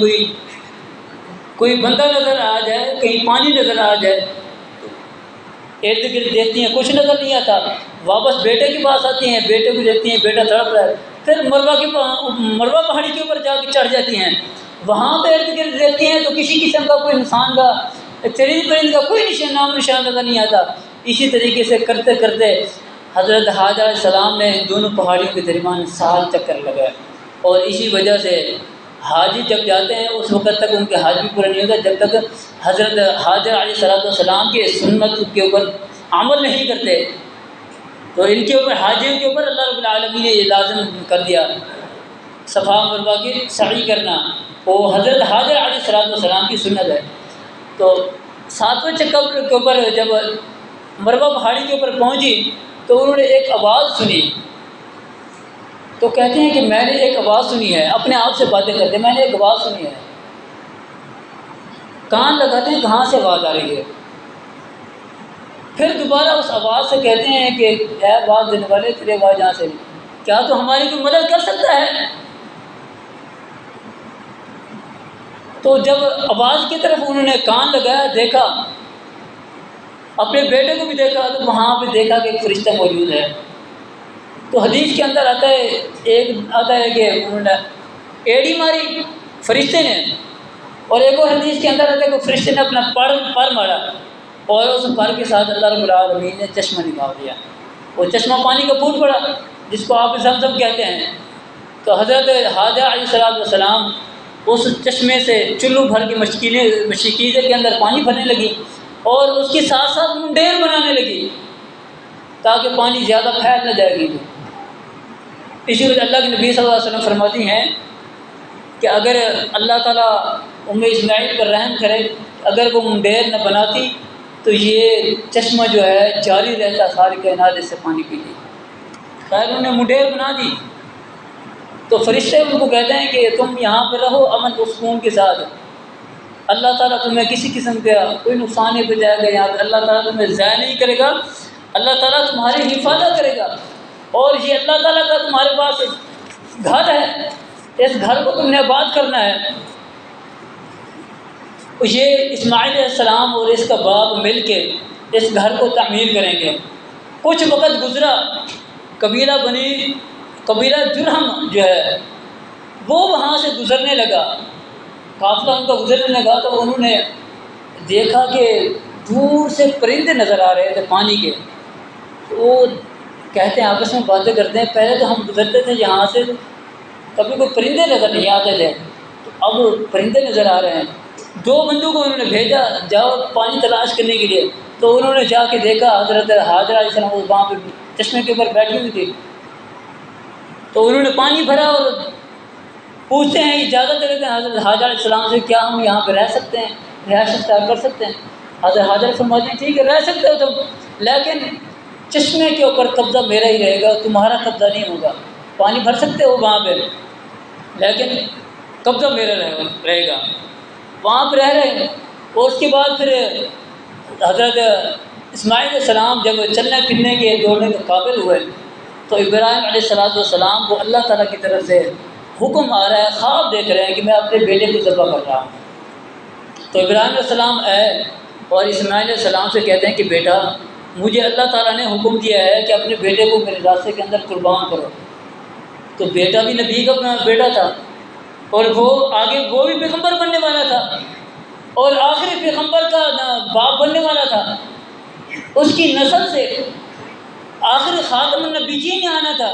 کوئی بندہ نظر آ جائے، کہیں پانی نظر آ جائے۔ ارد گرد دیکھتی ہیں کچھ نظر نہیں آتا، واپس بیٹے کے پاس آتی ہیں، بیٹے کو دیکھتی ہیں بیٹا تڑپ رہا ہے، پھر مروہ پہاڑی کے اوپر جا کے چڑھ جاتی ہیں، وہاں پہ ارد گرد دیکھتی ہیں تو کسی قسم کا کوئی انسان کا چرند پرند کا کوئی نام نشان نظر نہیں آتا۔ اسی طریقے سے کرتے کرتے حضرت حاجرہ علیہ السلام نے دونوں پہاڑیوں کے درمیان سال چکر لگایا، اور اسی وجہ سے حاجی جب جاتے ہیں اس وقت تک ان کے حج بھی پورا نہیں ہوتا جب تک حضرت حاجرہ علیہ السلام کے سنت کے اوپر عمل نہیں کرتے۔ تو ان کے اوپر حاجیوں کے اوپر اللہ رب العالمین نے یہ لازم کر دیا صفا مروہ کی سعی کرنا، وہ حضرت حاجرہ علیہ السلام کی سنت ہے۔ تو 7ویں چکر کے اوپر جب مروہ پہاڑی کے اوپر پہنچی تو انہوں نے ایک آواز سنی، تو کہتے ہیں کہ میں نے ایک آواز سنی ہے، اپنے آپ سے باتیں کرتے ہیں، میں نے ایک آواز سنی ہے، کان لگاتے ہیں کہاں سے آواز آ رہی ہے، پھر دوبارہ اس آواز سے کہتے ہیں کہ اے آواز دینے والے تیری آواز یہاں سے کیا تو ہماری کوئی مدد کر سکتا ہے؟ تو جب آواز کی طرف انہوں نے کان لگایا، دیکھا، اپنے بیٹے کو بھی دیکھا، تو وہاں پہ دیکھا کہ ایک فرشتہ موجود ہے۔ تو حدیث کے اندر آتا ہے کہ انہوں نے ایڑی ماری فرشتے نے، اور ایک اور حدیث کے اندر آتا ہے کہ فرشتے نے اپنا پر مارا، اور اس پر کے ساتھ اللہ رب العالمین نے چشمہ نکال دیا، وہ چشمہ پانی کا پھوٹ پڑا جس کو آپ زمزم کہتے ہیں۔ تو حضرت حاجرہ علیہ السلام اس چشمے سے چلو بھر کی مشکیزے کے اندر پانی بھرنے لگی، اور اس کے ساتھ ساتھ منڈیر بنانے لگی تاکہ پانی زیادہ پھیل نہ جائے گی۔ اسی وجہ اللہ کے نبی صلی اللہ علیہ وسلم فرماتی ہیں کہ اگر اللہ تعالیٰ اسماعیل پر رحم کرے، اگر وہ منڈیر نہ بناتی تو یہ چشمہ جو ہے جاری رہتا، ساری کائنات اس سے پانی پیتی، خیر انہوں نے منڈیر بنا دی۔ تو فرشتے ان کو کہتے ہیں کہ تم یہاں پہ رہو امن و سکون کے ساتھ، اللہ تعالیٰ تمہیں کسی قسم کا کوئی نقصان نہیں پہنچائے گا، یہاں پہ اللہ تعالیٰ تمہیں ضائع نہیں کرے گا، اللہ تعالیٰ تمہاری حفاظت کرے گا، اور یہ اللہ تعالیٰ کا تمہارے پاس گھر ہے، اس گھر کو تم نے آباد کرنا ہے۔ یہ اسماعیل علیہ السلام اور اس کا باپ مل کے اس گھر کو تعمیر کریں گے۔ کچھ وقت گزرا، قبیلہ جرہم جو ہے وہ وہاں سے گزرنے لگا، قافلہ ان کا گزرنے لگا، تو انہوں نے دیکھا کہ دور سے پرندے نظر آ رہے تھے پانی کے۔ وہ کہتے ہیں آپس میں باتیں کرتے ہیں، پہلے تو ہم گزرتے تھے یہاں سے کبھی کوئی پرندے نظر نہیں آتے تھے، تو اب پرندے نظر آ رہے ہیں۔ 2 بندوں کو انہوں نے بھیجا جاؤ پانی تلاش کرنے کے لیے، تو انہوں نے جا کے دیکھا حضرت حاجرہ علیہ السلام وہاں پہ چشمے کے اوپر بیٹھی ہوئی تھی، تو انہوں نے پانی بھرا اور پوچھتے ہیں اجازت دے دیتے ہیں حضرت حاجرہ علیہ السلام سے، کیا ہم یہاں پہ رہ سکتے ہیں، رہائش اختیار کر سکتے ہیں؟ حضرت حاجرہ فرماتے ہیں ٹھیک ہے رہ سکتے ہو تم، لیکن چشمے کے اوپر قبضہ میرا ہی رہے گا، تمہارا قبضہ نہیں ہوگا۔ پانی بھر سکتے ہو وہاں پہ لیکن قبضہ میرا رہے گا۔ وہاں پہ رہ رہے ہیں۔ اور اس کے بعد پھر حضرت اسماعیل علیہ السلام جب چلنے پھرنے کے دوڑنے کے قابل ہوئے، تو ابراہیم علیہ السلام کو اللہ تعالیٰ کی طرف سے حکم آ رہا ہے، خواب دیکھ رہے ہیں کہ میں اپنے بیٹے کو ذبح کر رہا ہوں۔ تو ابراہیم علیہ السلام آئے اور اسماعیل علیہ السلام سے کہتے ہیں کہ بیٹا مجھے اللہ تعالیٰ نے حکم دیا ہے کہ اپنے بیٹے کو میرے راستے کے اندر قربان کرو۔ تو بیٹا بھی نبی کا اپنا بیٹا تھا، اور وہ آگے وہ بھی پیغمبر بننے والا تھا، اور آخری پیغمبر کا باپ بننے والا تھا، اس کی نسل سے آخری خاتم النبیین آنا تھا۔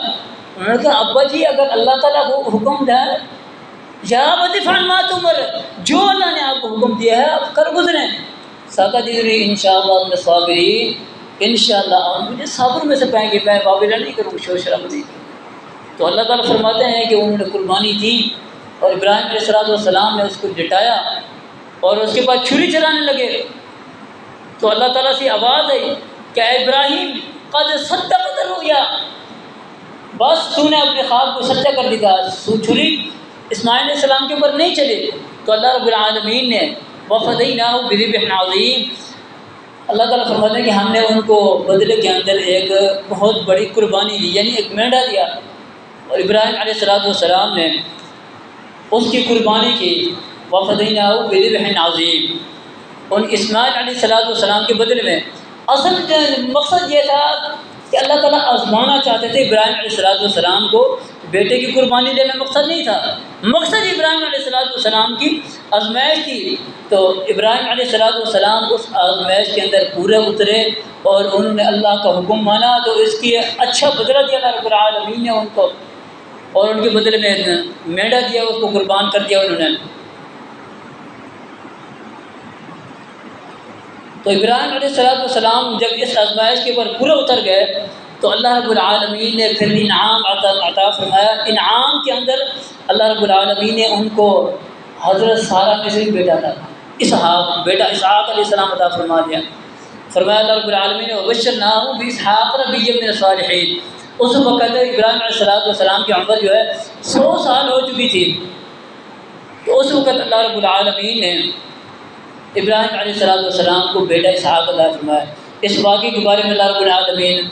انہوں نے کہا ابا جی اگر اللہ تعالیٰ کو حکم دے یا بدفعن ما تمر، جو اللہ نے آپ کو حکم دیا ہے آپ کر گزریں، ستجدنی انشاءاللہ من الصابرین، انشاءاللہ آپ مجھے صابر میں سے پائیں گے، میں باویلہ نہیں کروں، شور شرابہ نہیں کروں۔ تو اللہ تعالیٰ فرماتے ہیں کہ انہوں نے قربانی دی اور ابراہیم علیہ السلام نے اس کو لٹایا اور اس کے بعد چھری چلانے لگے، تو اللہ تعالیٰ سے آواز آئی کہ اے ابراہیم قد صدقت الرؤیا، بس تو نے اپنے خواب کو سچا کر دیا۔ چھری اسماعیل علیہ السلام کے اوپر نہیں چلی، تو اللہ رب العالمین نے وفدیناہ بذبح عظیم، اللہ تعالیٰ فرماتے ہیں کہ ہم نے ان کو بدلے کے اندر ایک بہت بڑی قربانی دی، یعنی ایک مینڈا دیا، اور ابراہیم علیہ السلام نے اس کی قربانی کی۔ وفدیناہ بذبح عظیم، ان اسماعیل علیہ السلام کے بدلے میں اصل مقصد یہ تھا کہ اللہ تعالیٰ آزمانا چاہتے تھے ابراہیم علیہ السلام کو، بیٹے کی قربانی دینا مقصد نہیں تھا، مقصد ابراہیم علیہ السلام کی آزمائش تھی۔ تو ابراہیم علیہ السلام اس آزمائش کے اندر پورے اترے اور انہوں نے اللہ کا حکم مانا، تو اس کی اچھا بدلہ دیا اللہ رب العالمین نے ان کو، اور ان کے بدلے میں مینڈا دیا، اس کو قربان کر دیا انہوں نے۔ تو ابراہیم علیہ السلام جب اس آزمائش کے اوپر پورے اتر گئے تو اللہ رب العالمین نے پھر انعام عطا فرمایا۔ انعام کے اندر اللہ رب العالمین نے ان کو حضرت سارہ میں سے بیٹا تھا بیٹا اسحاق علیہ السلام عطا فرما دیا۔ فرمایا اللہ رب العالمین نے وبشرناہ باسحاق نبیا من الصالحین، اس وقت ابراہیم علیہ السلام کی عمر جو ہے 100 سال ہو چکی تھی، تو اس وقت اللہ رب العالمین نے ابراہیم علیہ السلام کو بیٹا اسحاق عطا فرمایا۔ اس واقعے کے بارے میں اللہ رب العالمین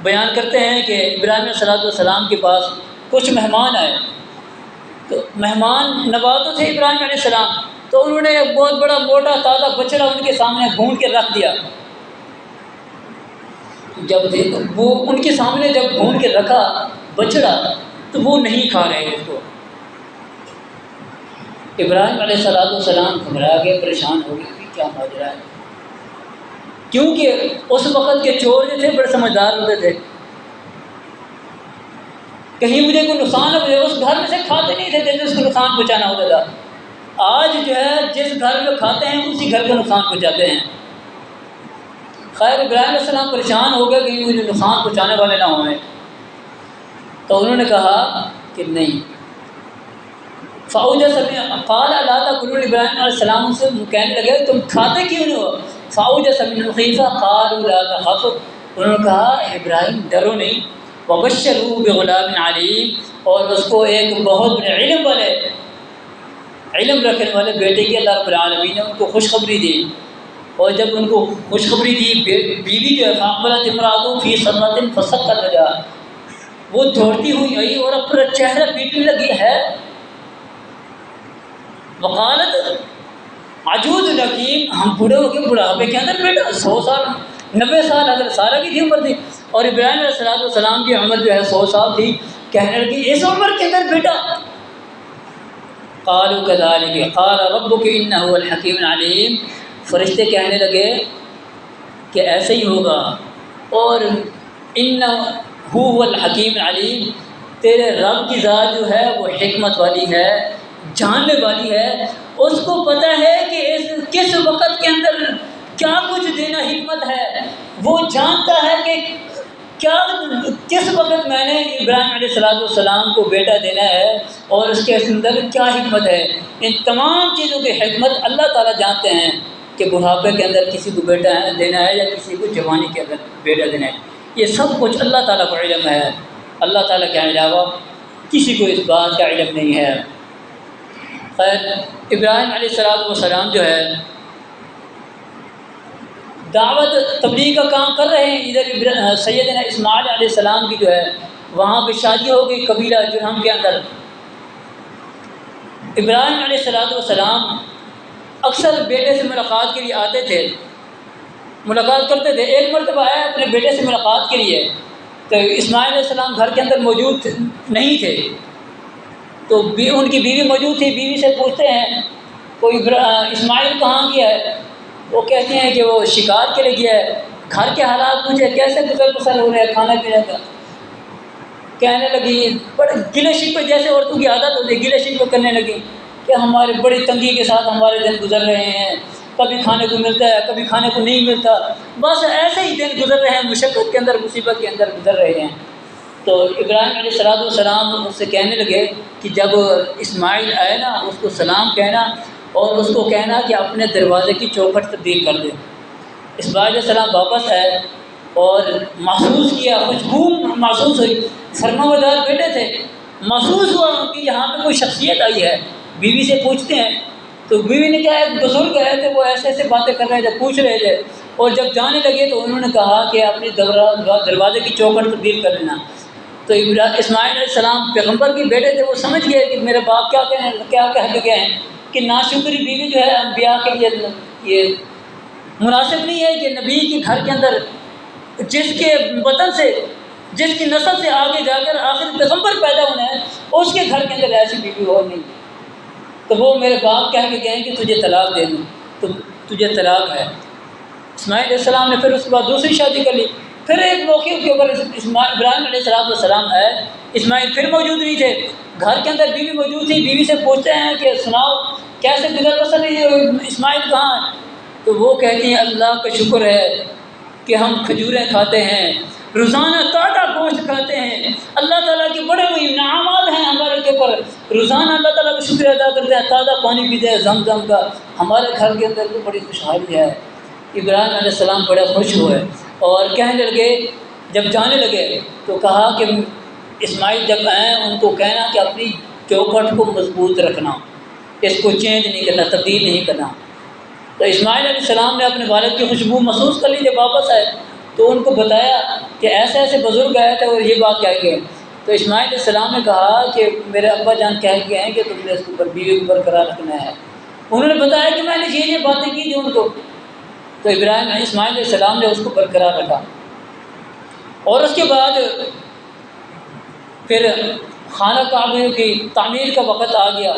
بیان کرتے ہیں کہ ابراہیم علیہ السلام کے پاس کچھ مہمان آئے، تو مہمان نواز تھے ابراہیم علیہ السلام، تو انہوں نے ایک بہت بڑا موٹا تازہ بچڑا ان کے سامنے بھون کے رکھ دیا۔ جب وہ ان کے سامنے جب بھون کے رکھا بچڑا، تو وہ نہیں کھا رہے اس کو۔ ابراہیم علیہ السلام گھبرا گئے، پریشان ہو گئے کہ کیا ماجرا ہے، کیونکہ اس وقت کے چور جو تھے بڑے سمجھدار ہوتے تھے، کہیں مجھے کوئی نقصان نہ پہنچے، اس گھر میں سے کھاتے نہیں تھے جس کو نقصان پہنچانا ہوتا تھا۔ آج جو ہے جس گھر میں کھاتے ہیں اسی گھر کو نقصان پہنچاتے ہیں۔ خیر ابراہیم علیہ السلام پریشان ہو گئے کہ مجھے نقصان پہنچانے والے نہ ہوئے، تو انہوں نے کہا کہ نہیں، فاوجس من قال لا تاكلون، ابراہیم علیہ السلام سے کہنے لگے تم کھاتے کیوں نہیں ہو؟ فاوجس من الخیفہ قالوا لا تخف، انہوں نے کہا ابراہیم ڈرو نہیں، وبشروه بغلام علیم، اور اس کو ایک بہت بڑے علم رکھنے والے بیٹے کی اللہ رب العالمین نے ان کو خوشخبری دی۔ اور جب ان کو خوشخبری دی، بیوی جو ہے فاقبلت امرأته فی صرۃ فصکت وجهها، وہ دوڑتی ہوئی آئی اور اپنا چہرہ پیٹنے لگی ہے، وقالت، عجوز الحکیم، ہم بوڑھے ہو کے بڑھاپے کے اندر بیٹا 100 سال 90 سال حضرت سارہ کی تھی عمر تھی، اور ابراہیم علیہ السلام کی عمر جو ہے 100 سال تھی. کہنے لگی اس عمر کے اندر بیٹا. قالوا كذلك قال ربك انه هو الحکیم العلیم. فرشتے کہنے لگے کہ ایسے ہی ہوگا، اور انه هو الحکیم العلیم، تیرے رب کی ذات جو ہے وہ حکمت والی ہے، جاننے والی ہے، اس کو پتہ ہے کہ کس وقت کے اندر کیا کچھ دینا حکمت ہے. وہ جانتا ہے کہ کس وقت میں نے ابراہیم علیہ السلام کو بیٹا دینا ہے اور اس کے اندر کیا حکمت ہے. ان تمام چیزوں کی حکمت اللہ تعالیٰ جانتے ہیں کہ بڑھاپے کے اندر کسی کو بیٹا دینا ہے یا کسی کو جوانی کے اندر بیٹا دینا ہے. یہ سب کچھ اللہ تعالیٰ کو علم ہے، اللہ تعالیٰ کے علاوہ کسی کو اس بات کا علم نہیں ہے. خیر، ابراہیم علیہ السلام جو ہے دعوت تبلیغ کا کام کر رہے ہیں. ادھر سیدنا اسماعیل علیہ السلام کی جو ہے وہاں پہ شادی ہو گئی قبیلہ جرہم کے اندر. ابراہیم علیہ السلام اکثر بیٹے سے ملاقات کے لیے آتے تھے، ملاقات کرتے تھے. ایک مرتبہ آیا اپنے بیٹے سے ملاقات کے لیے، تو اسماعیل علیہ السلام گھر کے اندر موجود نہیں تھے، تو ان کی بیوی موجود تھی. بیوی سے پوچھتے ہیں کوئی اسماعیل کہاں گیا ہے؟ وہ کہتے ہیں کہ وہ شکار کے لیے گیا ہے. گھر کے حالات مجھے کیسے گزر بسر ہو رہے ہیں کھانا پینے کا. کہنے لگی بڑے گلے شکوے، جیسے عورتوں کی عادت ہوتی ہے گلے شکوے کرنے لگی کہ ہمارے بڑی تنگی کے ساتھ ہمارے دن گزر رہے ہیں، کبھی کھانے کو ملتا ہے کبھی کھانے کو نہیں ملتا، بس ایسے ہی دن گزر رہے ہیں، مشقت کے اندر مصیبت کے اندر گزر رہے ہیں. تو ابراہیم علیہ السلام اس سے کہنے لگے کہ جب اسماعیل آئے نا اس کو سلام کہنا اور اس کو کہنا کہ اپنے دروازے کی چوکھٹ تبدیل کر دے. اسماعیل علیہ السلام واپس آئے اور محسوس کیا، خوشبو محسوس ہوئی. فرمانبردار بیٹے تھے، محسوس ہوا کہ یہاں پہ کوئی شخصیت آئی ہے. بیوی سے پوچھتے ہیں تو بیوی نے کہا ایک بزرگ آئے تھے، وہ ایسے ایسے باتیں کر رہے تھے، پوچھ رہے تھے، اور جب جانے لگے تو انہوں نے کہا کہ اپنی دروازے کی چوکھٹ تبدیل کر لینا. تو اسماعیل علیہ السلام پیغمبر کے بیٹے تھے، وہ سمجھ گئے کہ میرے باپ کیا کہہ کے گئے ہیں کہ ناشکری بیوی جو ہے انبیاء کے لیے یہ مناسب نہیں ہے کہ نبی کے گھر کے اندر جس کے وطن سے جس کی نسل سے آگے جا کر آخر پیغمبر پیدا ہونا ہے اس کے گھر کے اندر ایسی بیوی اور نہیں. تو وہ میرے باپ کہہ کے گئے ہیں کہ تجھے طلاق دے دوں، تو تجھے طلاق ہے. اسماعیل علیہ السلام نے پھر اس کے بعد دوسری شادی کر لی. پھر ایک موقع کے اوپر ابراہیم علیہ السلام آئے، اسماعیل پھر موجود نہیں تھے، گھر کے اندر بیوی موجود تھی. بیوی سے پوچھتے ہیں کہ سناؤ کیسے گزر بسر رہی ہے، اسماعیل کہاں ہے؟ تو وہ کہتی ہیں اللہ کا شکر ہے کہ ہم کھجوریں کھاتے ہیں، روزانہ تازہ گوشت کھاتے ہیں، اللہ تعالیٰ کے بڑے ہوئے انعامات ہیں ہمارے کے اوپر. روزانہ اللہ تعالیٰ کا شکر ادا کرتے ہیں، تازہ پانی پیتے ہیں زمزم کا. ہمارے گھر کے اندر تو بڑی خوشحالی ہے. ابراہیم علیہ السلام بڑے خوش ہوئے اور کہنے لگے، جب جانے لگے تو کہا کہ اسماعیل جب آئیں ان کو کہنا کہ اپنی چوکھٹ کو مضبوط رکھنا، اس کو چینج نہیں کرنا، تبدیل نہیں کرنا. تو اسماعیل علیہ السلام نے اپنے والد کی خوشبو محسوس کر لی. جب واپس آئے تو ان کو بتایا کہ ایسے ایسے بزرگ آئے تھے اور یہ بات کہہ گئے. تو اسماعیل علیہ السلام نے کہا کہ میرے ابا جان کہہ گئے ہیں کہ تم نے اس کے اوپر بیوی کو برقرار رکھنا ہے. انہوں نے بتایا کہ میں نے یہ باتیں کی جو ان کو. تو اسماعیل علیہ السلام نے اس کو برقرار رکھا. اور اس کے بعد پھر خانہ کعبہ کی تعمیر کا وقت آ گیا.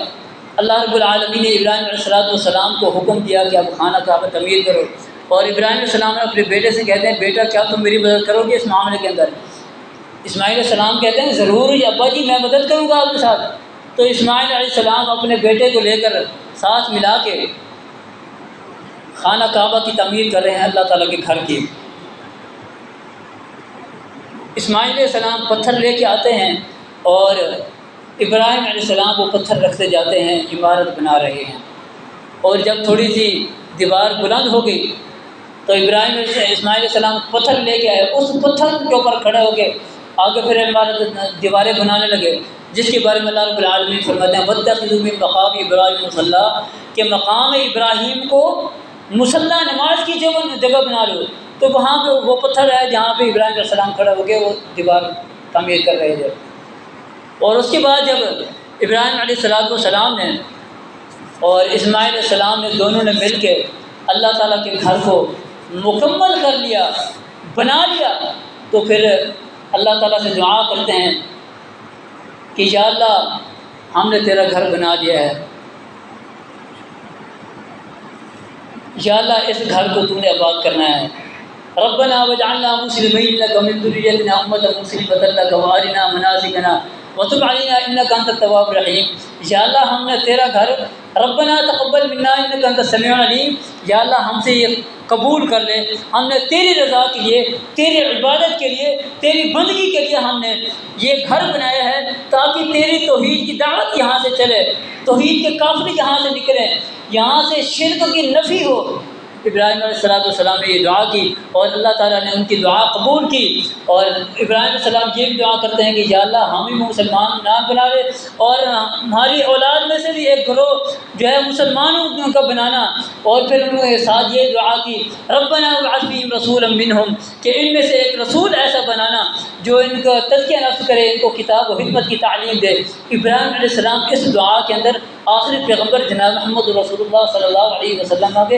اللہ رب العالمین نے ابراہیم علیہ السلام کو حکم دیا کہ اب خانہ کعبہ تعمیر کرو. اور ابراہیم علیہ السلام نے اپنے بیٹے سے کہتے ہیں بیٹا کیا تم میری مدد کرو گے اس معاملے کے اندر؟ اسماعیل علیہ السلام کہتے ہیں ضرور ابا جی میں مدد کروں گا آپ کے ساتھ. تو اسماعیل علیہ السلام اپنے بیٹے کو لے کر ساتھ ملا کے خانہ کعبہ کی تعمیر کر رہے ہیں اللہ تعالیٰ کے گھر کی. اسماعیل علیہ السلام پتھر لے کے آتے ہیں اور ابراہیم علیہ السلام وہ پتھر رکھتے جاتے ہیں، عمارت بنا رہے ہیں. اور جب تھوڑی سی دیوار بلند ہو گئی تو اسماعیل علیہ السلام پتھر لے کے آئے، اس پتھر کے اوپر کھڑے ہو کے آگے پھر عمارت دیواریں بنانے لگے، جس کے بارے میں اللہ رب العالمین فرماتے ہیں وَاتَّخِذُوا مِن مَقَامِ إِبْرَاهِيمَ مُصَلًّى کہ مقام ابراہیم کو مصلی نماز کی جگہ بنا لو. تو وہاں پہ وہ پتھر ہے جہاں پہ ابراہیم علیہ السلام کھڑے ہو کے وہ دیوار تعمیر کر رہے تھے. اور اس کے بعد جب ابراہیم علیہ السلام نے اور اسماعیل علیہ السلام نے دونوں نے مل کے اللہ تعالیٰ کے گھر کو مکمل کر لیا، بنا لیا، تو پھر اللہ تعالیٰ سے دعا کرتے ہیں کہ یا اللہ ہم نے تیرا گھر بنا لیا ہے، یا اللہ اس گھر کو تو نے آباد کرنا ہے۔ ربنا واجعلنا مسلمین لک ومن ذریتنا امۃ مسلمۃ لک وارنا مناسکنا وتب علینا انک انت التواب الرحیم۔ یا اللہ ہم نے تیرا گھر، ربنا تقبل منا انک انت السمیع العلیم، یا اللہ ہم سے یہ قبول کر لے، ہم نے تیری رضا کے لیے، تیری عبادت کے لیے، تیری بندگی کے لیے ہم نے یہ گھر بنایا ہے تاکہ تیری توحید کی دعوت یہاں سے چلے، توحید کے قافلے یہاں سے نکلیں، یہاں سے شرک کی نفی ہو۔ ابراہیم علیہ السلام نے یہ دعا کی اور اللہ تعالیٰ نے ان کی دعا قبول کی، اور ابراہیم علیہ السلام یہ بھی دعا کرتے ہیں کہ یا اللہ ہمیں مسلمان نہ بنا لے، اور ہماری اولاد میں سے بھی ایک گروہ جو ہے مسلمانوں کا بنانا۔ اور پھر انہوں نے ساتھ یہ دعا کی ربنا وابعث فیہم رسولا منہم، کہ ان میں سے ایک رسول ایسا بنانا جو ان کا تزکیہ نفس کرے، ان کو کتاب و حکمت کی تعلیم دے۔ ابراہیم علیہ السلام اس دعا کے اندر آخری پیغمبر جناب محمد رسول اللہ صلی اللہ علیہ وسلم کے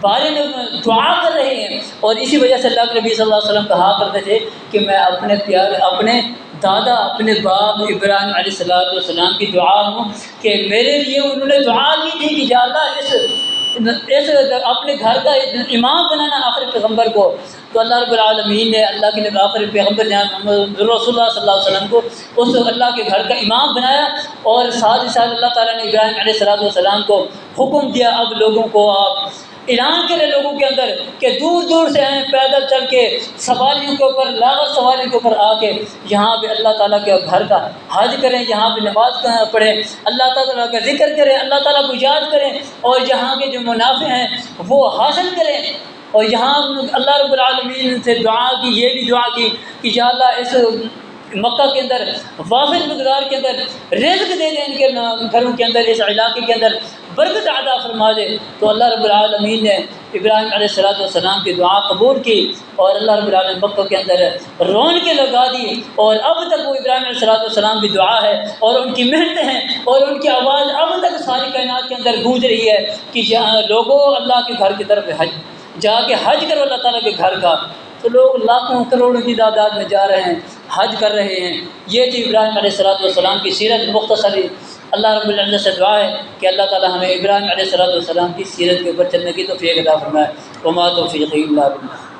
بارے میں دعا کر رہے ہیں، اور اسی وجہ سے اللہ کے نبی صلی اللہ علیہ وسلم کہا کرتے تھے کہ میں اپنے پیارے، اپنے دادا، اپنے باپ ابراہیم علیہ السلام کی دعا ہوں کہ میرے لیے انہوں نے دعا کی تھی کہ یا اللہ اس اپنے گھر کا امام بنانا آخری پیغمبر کو۔ تو اللہ رب العالمین نے اللہ کے آخری پیغمبر جناب محمد رسول اللہ صلی اللہ علیہ وسلم کو اس اللہ کے گھر کا امام بنایا، اور ساتھ ہی ساتھ اللہ تعالیٰ نے ابراہیم علیہ السلام کو حکم دیا اب لوگوں کو آپ اعلان کرے لوگوں کے اندر کہ دور دور سے ہیں پیدل چل کے سواریوں کے اوپر، لاغر سواریوں کے اوپر آ کے یہاں پہ اللہ تعالیٰ کے گھر کا حج کریں، یہاں پہ نماز پڑھیں، اللہ تعالیٰ کا ذکر کریں، اللہ تعالیٰ کو یاد کریں، اور یہاں کے جو منافع ہیں وہ حاصل کریں۔ اور یہاں اللہ رب العالمین سے دعا کی، یہ بھی دعا کی کہ یا اللہ اس مکہ کے اندر وافر مقدار کے اندر رزق دے دیں، ان کے گھروں کے اندر، اس علاقے کے اندر برکت عطا فرما دے۔ تو اللہ رب العالمین نے ابراہیم علیہ السلام کی دعا قبول کی، اور اللہ رب العالمین مکہ کے اندر رونقیں لگا دی، اور اب تک وہ ابراہیم علیہ السلام کی دعا ہے اور ان کی محنتیں ہیں، اور ان کی آواز اب تک ساری کائنات کے اندر گونج رہی ہے کہ لوگوں اللہ کے گھر کی طرف جا کے حج کرو اللہ تعالیٰ کے گھر کا۔ تو لوگ لاکھوں کروڑوں کی تعداد میں جا رہے ہیں، حج کر رہے ہیں۔ یہ تھی ابراہیم علیہ السلام کی سیرت مختصری۔ اللہ رب العزت سے دعا ہے کہ اللہ تعالیٰ ہمیں ابراہیم علیہ السلام کی سیرت کے اوپر چلنے کی توفیق عطا فرمائے۔ وما توفیقی الا باللہ۔